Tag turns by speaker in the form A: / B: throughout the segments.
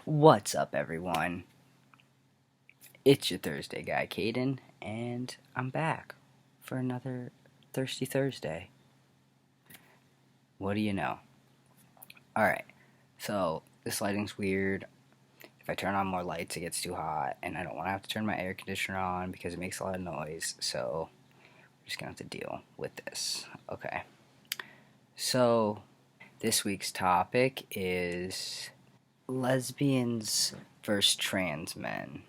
A: What's up, everyone? It's your Thursday guy, Kaiden, and I'm back for another Thirsty Thursday. What do you know? Alright, so this lighting's weird. If I turn on more lights, it gets too hot, and I don't want to have to turn my air conditioner on because it makes a lot of noise, so we're just gonna have to deal with this. Okay, so this week's topic is lesbians versus trans men.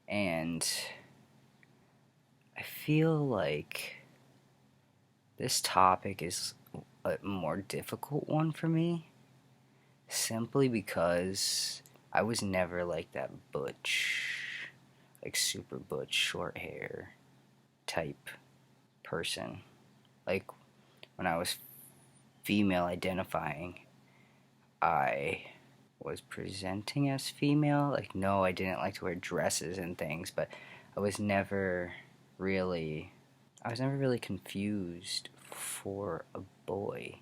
A: And I feel like this topic is a more difficult one for me, simply because I was never like that butch, like super butch, short hair type person. Like when I was female identifying, I was presenting as female. Like, no, I didn't like to wear dresses and things, but I was never really confused for a boy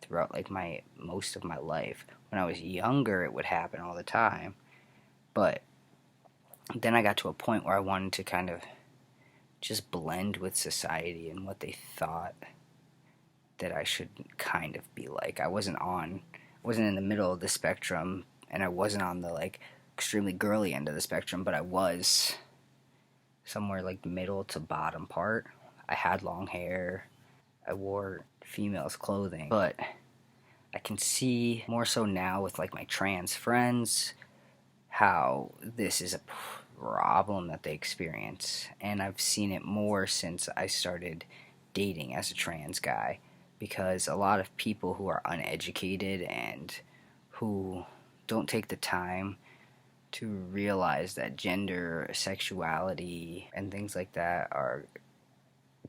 A: throughout like my most of my life. When I was younger, it would happen all the time, but then I got to a point where I wanted to kind of just blend with society and what they thought that I should kind of be like. I wasn't in the middle of the spectrum, and I wasn't on the like extremely girly end of the spectrum, but I was somewhere like middle to bottom part. I had long hair. I wore females' clothing, but I can see more so now with like my trans friends how this is a problem that they experience, and I've seen it more since I started dating as a trans guy, because a lot of people who are uneducated and who don't take the time to realize that gender, sexuality, and things like that are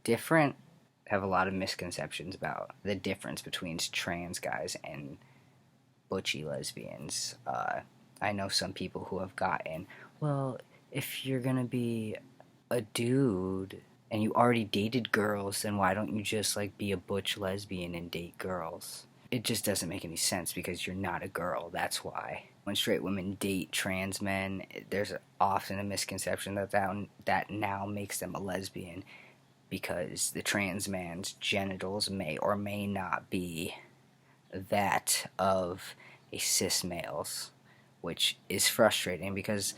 A: different, have a lot of misconceptions about the difference between trans guys and butchy lesbians. I know some people who have gotten, well, if you're gonna be a dude and you already dated girls, then why don't you just like be a butch lesbian and date girls? It just doesn't make any sense because you're not a girl, that's why. When straight women date trans men, there's often a misconception that now makes them a lesbian, because the trans man's genitals may or may not be that of a cis male's, which is frustrating because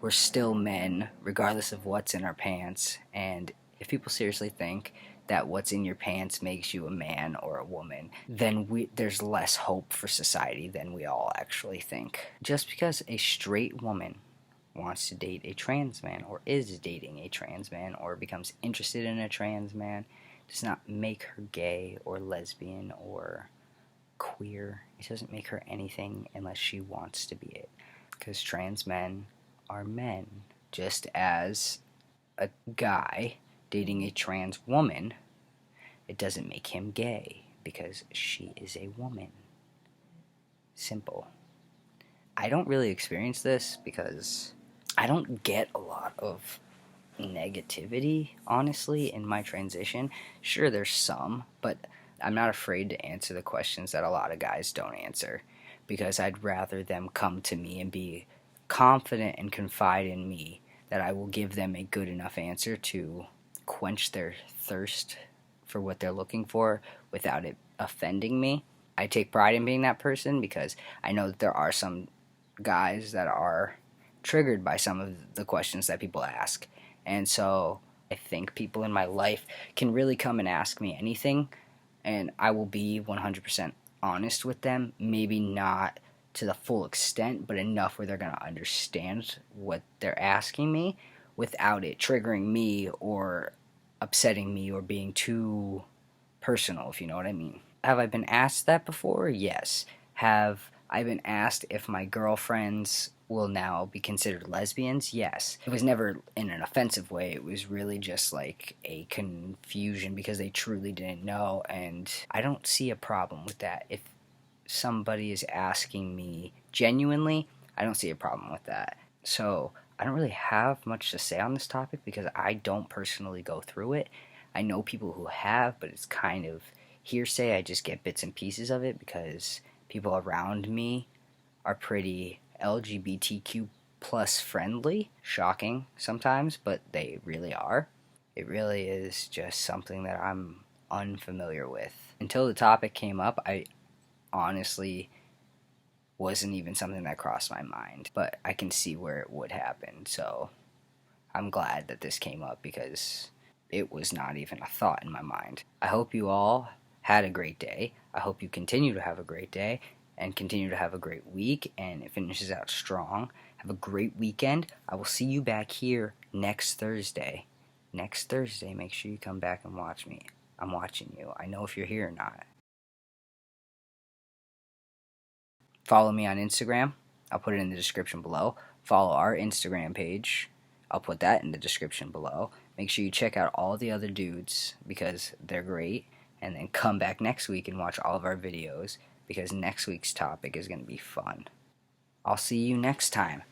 A: we're still men regardless of what's in our pants. And if people seriously think that what's in your pants makes you a man or a woman, then there's less hope for society than we all actually think. Just because a straight woman wants to date a trans man, or is dating a trans man, or becomes interested in a trans man, does not make her gay or lesbian or queer. It doesn't make her anything unless she wants to be it. Because trans men are men. Just as a guy dating a trans woman, it doesn't make him gay because she is a woman. Simple. I don't really experience this because I don't get a lot of negativity, honestly, in my transition. Sure, there's some, but I'm not afraid to answer the questions that a lot of guys don't answer, because I'd rather them come to me and be confident and confide in me that I will give them a good enough answer to quench their thirst for what they're looking for without it offending me. I take pride in being that person because I know that there are some guys that are triggered by some of the questions that people ask. And so I think people in my life can really come and ask me anything, and I will be 100% honest with them. Maybe not to the full extent, but enough where they're going to understand what they're asking me without it triggering me or upsetting me or being too personal, if you know what I mean. Have I been asked that before? Yes. Have I been asked if my girlfriends will now be considered lesbians? Yes. It was never in an offensive way. It was really just like a confusion because they truly didn't know, and I don't see a problem with that. If somebody is asking me genuinely, I don't see a problem with that. So I don't really have much to say on this topic because I don't personally go through it. I know people who have, but it's kind of hearsay. I just get bits and pieces of it because people around me are pretty LGBTQ plus friendly. Shocking sometimes, but they really are. It really is just something that I'm unfamiliar with. Until the topic came up, I honestly wasn't even something that crossed my mind, but I can see where it would happen. So I'm glad that this came up because it was not even a thought in my mind. I hope you all had a great day. I hope you continue to have a great day and continue to have a great week, and it finishes out strong. Have a great weekend. I will see you back here next Thursday. Next Thursday, make sure you come back and watch me. I'm watching you. I know if you're here or not. Follow me on Instagram. I'll put it in the description below. Follow our Instagram page. I'll put that in the description below. Make sure you check out all the other dudes because they're great. And then come back next week and watch all of our videos because next week's topic is going to be fun. I'll see you next time.